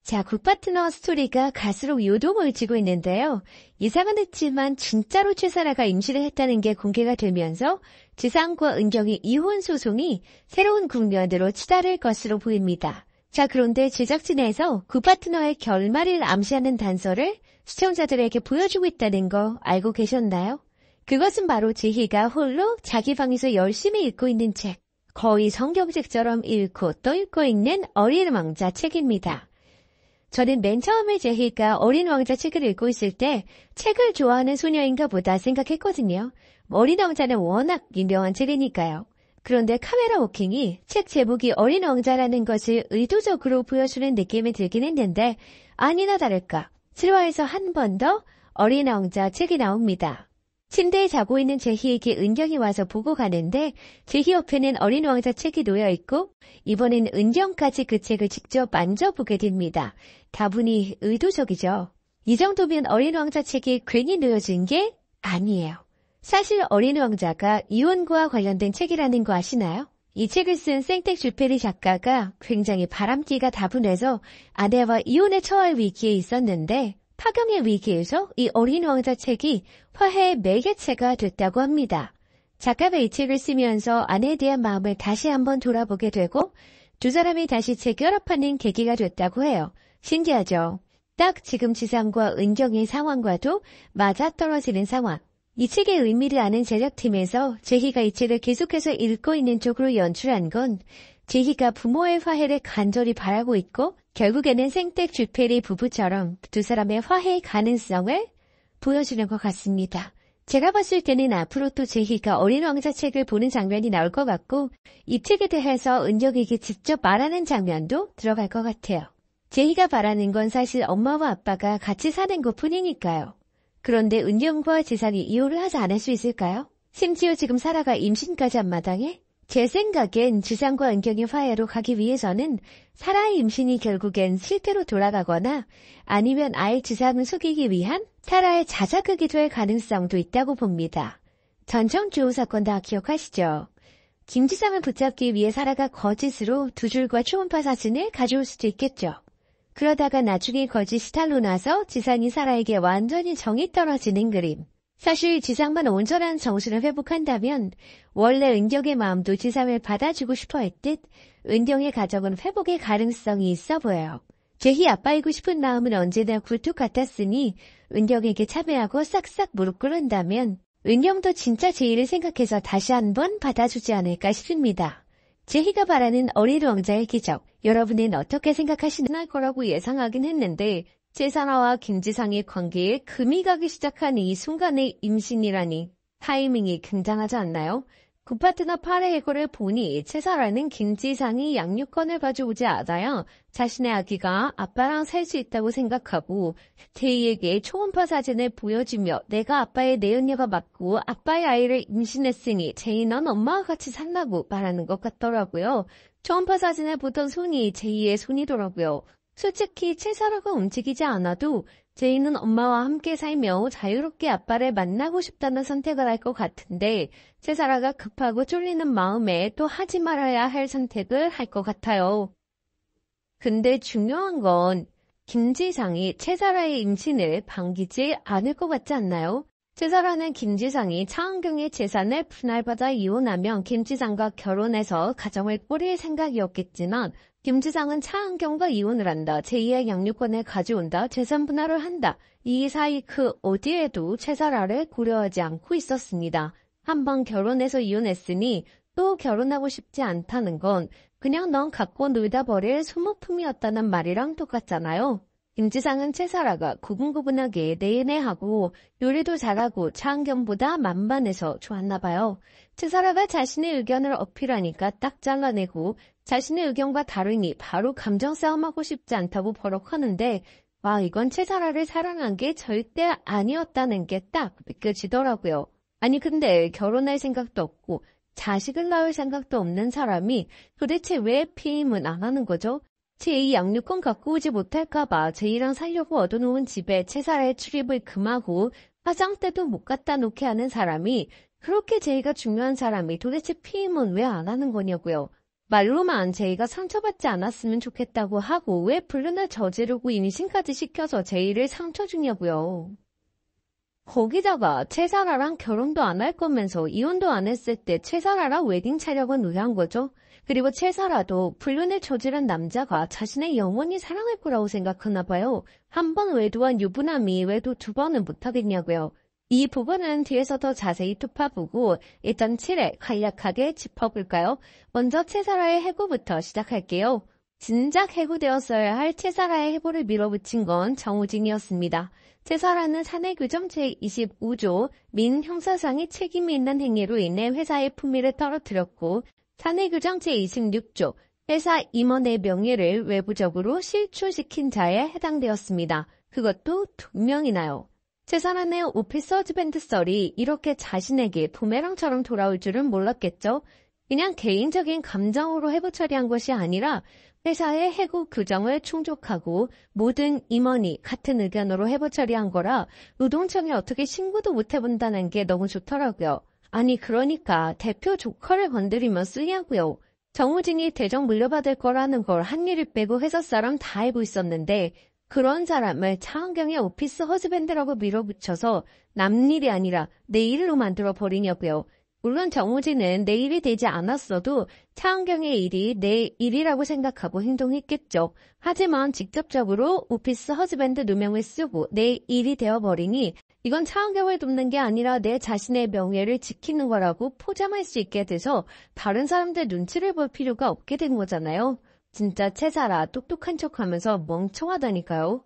자, 굿파트너 스토리가 갈수록 요동을 지고 있는데요. 예상은 했지만 진짜로 최사라가 임신을 했다는 게 공개가 되면서 지상과 은경의 이혼 소송이 새로운 국면으로 치달을 것으로 보입니다. 자, 그런데 제작진에서 굿파트너의 결말을 암시하는 단서를 시청자들에게 보여주고 있다는 거 알고 계셨나요? 그것은 바로 지희가 홀로 자기 방에서 열심히 읽고 있는 책, 거의 성경책처럼 읽고 또 읽고 있는 어린 왕자 책입니다. 저는 맨 처음에 제희가 어린 왕자 책을 읽고 있을 때 책을 좋아하는 소녀인가 보다 생각했거든요. 어린 왕자는 워낙 유명한 책이니까요. 그런데 카메라 워킹이 책 제목이 어린 왕자라는 것을 의도적으로 보여주는 느낌이 들긴 했는데 아니나 다를까 실화에서 한 번 더 어린 왕자 책이 나옵니다. 침대에 자고 있는 제희에게 은경이 와서 보고 가는데 제희 옆에는 어린 왕자 책이 놓여있고 이번엔 은경까지 그 책을 직접 만져보게 됩니다. 다분히 의도적이죠. 이 정도면 어린 왕자 책이 괜히 놓여진 게 아니에요. 사실 어린 왕자가 이혼과 관련된 책이라는 거 아시나요? 이 책을 쓴 생텍쥐페리 작가가 굉장히 바람기가 다분해서 아내와 이혼에 처할 위기에 있었는데 파경의 위기에서 이 어린 왕자 책이 화해의 매개체가 됐다고 합니다. 작가가 이 책을 쓰면서 아내에 대한 마음을 다시 한번 돌아보게 되고 두 사람이 다시 재결합하는 계기가 됐다고 해요. 신기하죠? 딱 지금 지상과 은경의 상황과도 맞아떨어지는 상황. 이 책의 의미를 아는 제작팀에서 제희가 이 책을 계속해서 읽고 있는 쪽으로 연출한 건 제희가 부모의 화해를 간절히 바라고 있고 결국에는 생텍쥐페리 부부처럼 두 사람의 화해의 가능성을 보여주는 것 같습니다. 제가 봤을 때는 앞으로 또 제희가 어린 왕자 책을 보는 장면이 나올 것 같고 이 책에 대해서 은경에게 직접 말하는 장면도 들어갈 것 같아요. 제희가 바라는 건 사실 엄마와 아빠가 같이 사는 것뿐이니까요. 그런데 은경과 지상이 이혼을 하지 않을 수 있을까요? 심지어 지금 사라가 임신까지 한 마당에? 제 생각엔 지상과 은경의 화해로 가기 위해서는 사라의 임신이 결국엔 실패로 돌아가거나 아니면 아예 지상을 속이기 위한 사라의 자작극이 될 가능성도 있다고 봅니다. 전청주호 사건 다 기억하시죠? 김지상을 붙잡기 위해 사라가 거짓으로 두 줄과 초음파 사진을 가져올 수도 있겠죠. 그러다가 나중에 거짓이 탄로나서 지상이 사라에게 완전히 정이 떨어지는 그림. 사실 지상만 온전한 정신을 회복한다면 원래 은경의 마음도 지상을 받아주고 싶어 했듯 은경의 가정은 회복의 가능성이 있어 보여요. 제희 아빠이고 싶은 마음은 언제나 굴뚝 같았으니 은경에게 참여하고 싹싹 무릎 꿇는다면 은경도 진짜 제희를 생각해서 다시 한번 받아주지 않을까 싶습니다. 제희가 바라는 어린 왕자의 기적, 여러분은 어떻게 생각하시나 거라고 예상하긴 했는데 최사라와 김지상의 관계에 금이 가기 시작한 이 순간의 임신이라니 타이밍이 굉장하지 않나요? 굿파트너 8회 해고를 보니 최사라는 김지상이 양육권을 가져오지 않아야 자신의 아기가 아빠랑 살 수 있다고 생각하고 제이에게 초음파 사진을 보여주며 내가 아빠의 내연녀가 맞고 아빠의 아이를 임신했으니 제이 넌 엄마와 같이 산다고 말하는 것 같더라고요. 초음파 사진을 보던 손이 제이의 손이더라고요. 솔직히 최사라가 움직이지 않아도 제이는 엄마와 함께 살며 자유롭게 아빠를 만나고 싶다는 선택을 할 것 같은데 최사라가 급하고 쫄리는 마음에 또 하지 말아야 할 선택을 할 것 같아요. 근데 중요한 건 김지상이 최사라의 임신을 반기지 않을 것 같지 않나요? 최사라는 김지상이 차은경의 재산을 분할받아 이혼하면 김지상과 결혼해서 가정을 꾸릴 생각이었겠지만 김지상은 차은경과 이혼을 한다, 제2의 양육권을 가져온다, 재산 분할을 한다. 이 사이 그 어디에도 최사라를 고려하지 않고 있었습니다. 한번 결혼해서 이혼했으니 또 결혼하고 싶지 않다는 건 그냥 넌 갖고 놀다 버릴 소모품이었다는 말이랑 똑같잖아요. 김지상은 최사라가 고분고분하게 내내하고 요리도 잘하고 차은경보다 만반해서 좋았나 봐요. 최사라가 자신의 의견을 어필하니까 딱 잘라내고 자신의 의견과 다르니 바로 감정 싸움하고 싶지 않다고 버럭하는데 와 이건 최사라를 사랑한 게 절대 아니었다는 게 딱 느껴지더라고요. 아니 근데 결혼할 생각도 없고 자식을 낳을 생각도 없는 사람이 도대체 왜 피임은 안 하는 거죠? 제2 양육권 갖고 오지 못할까봐 제이랑 살려고 얻어놓은 집에 최사라의 출입을 금하고 화장대도 못 갖다 놓게 하는 사람이 그렇게 제이가 중요한 사람이 도대체 피임은 왜 안 하는 거냐고요. 말로만 제이가 상처받지 않았으면 좋겠다고 하고 왜 불륜을 저지르고 임신까지 시켜서 제이를 상처 주냐고요. 거기다가 최사라랑 결혼도 안 할 거면서 이혼도 안 했을 때 최사라랑 웨딩 촬영은 왜 한 거죠? 그리고 최사라도 불륜을 저지른 남자가 자신의 영원히 사랑할 거라고 생각하나 봐요. 한 번 외도한 유부남이 외도 두 번은 못하겠냐고요. 이 부분은 뒤에서 더 자세히 톱파보고 일단 7회 간략하게 짚어볼까요? 먼저 최사라의 해고부터 시작할게요. 진작 해고되었어야 할 최사라의 해고를 밀어붙인 건 정우진이었습니다. 최사라는 사내규정 제25조 민 형사상의 책임이 있는 행위로 인해 회사의 품위를 떨어뜨렸고 사내규정 제26조 회사 임원의 명예를 외부적으로 실추시킨 자에 해당되었습니다. 그것도 2명이나요. 최사라의 오피스 허즈밴드 썰이 이렇게 자신에게 부메랑처럼 돌아올 줄은 몰랐겠죠. 그냥 개인적인 감정으로 해고 처리한 것이 아니라 회사의 해고 규정을 충족하고 모든 임원이 같은 의견으로 해고 처리한 거라 노동청에 어떻게 신고도 못 해본다는 게 너무 좋더라고요. 아니 그러니까 대표 조커를 건드리면 쓰냐고요. 정우진이 대정 물려받을 거라는 걸 한일을 빼고 회사 사람 다 알고 있었는데 그런 사람을 차은경의 오피스 허즈밴드라고 밀어붙여서 남일이 아니라 내 일로 만들어버리냐고요. 물론 정우진은 내 일이 되지 않았어도 차은경의 일이 내 일이라고 생각하고 행동했겠죠. 하지만 직접적으로 오피스 허즈밴드 누명을 쓰고 내 일이 되어버리니 이건 차은경을 돕는 게 아니라 내 자신의 명예를 지키는 거라고 포장할 수 있게 돼서 다른 사람들 눈치를 볼 필요가 없게 된 거잖아요. 진짜 최사라 똑똑한 척하면서 멍청하다니까요.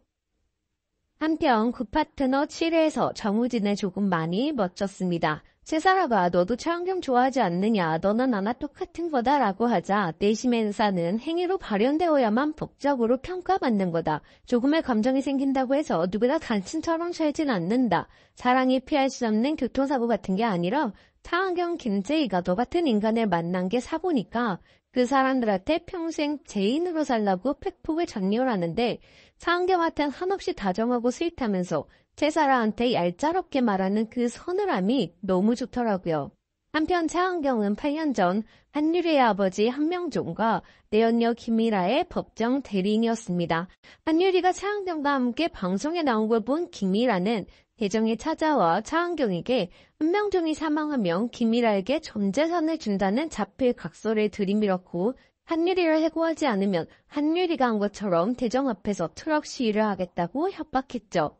한편 구파트너 7회에서 정우진을 조금 많이 멋졌습니다. 최사라가 너도 차은경 좋아하지 않느냐, 너는 나나 똑같은 거다 라고 하자 내심의 의사는 행위로 발현되어야만 법적으로 평가받는 거다. 조금의 감정이 생긴다고 해서 누구나 당신처럼 살진 않는다. 사랑이 피할 수 없는 교통사고 같은 게 아니라 차은경, 김제이가 너 같은 인간을 만난 게 사고니까 그 사람들한테 평생 죄인으로 살라고 팩폭을 전율하는데 차은경한테는 한없이 다정하고 스윗하면서 최사라한테 얄짤없게 말하는 그 서늘함이 너무 좋더라고요. 한편 차은경은 8년 전 한유리의 아버지 한명종과 내연녀 김미라의 법정 대리인이었습니다. 한유리가 차은경과 함께 방송에 나온 걸 본 김미라는 대정에 찾아와 차은경에게 한명종이 사망하면 김미라에게 전 재산을 준다는 자필 각서를 들이밀었고 한유리를 해고하지 않으면 한유리가 한 것처럼 대정 앞에서 트럭 시위를 하겠다고 협박했죠.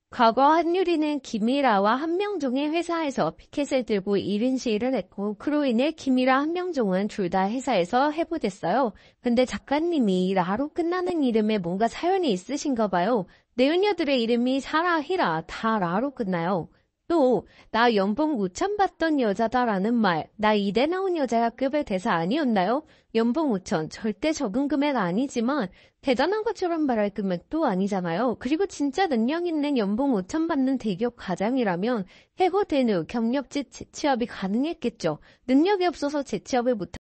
과거 한유리는 김미라와 한명종의 회사에서 피켓을 들고 1인 시위를 했고 그로 인해 김미라 한명종은 둘 다 회사에서 해고됐어요. 근데 작가님이 라로 끝나는 이름에 뭔가 사연이 있으신가 봐요. 내연녀들의 이름이 사라, 히라 다 라로 끝나요. 또 나 연봉 5천 받던 여자다라는 말, 나 이대 나온 여자야 급의 대사 아니었나요? 연봉 5천 절대 적은 금액 아니지만 대단한 것처럼 말할 금액도 아니잖아요. 그리고 진짜 능력 있는 연봉 5천 받는 대기업 과장이라면 해고된 후 경력직 재취업이 가능했겠죠. 능력이 없어서 재취업을 못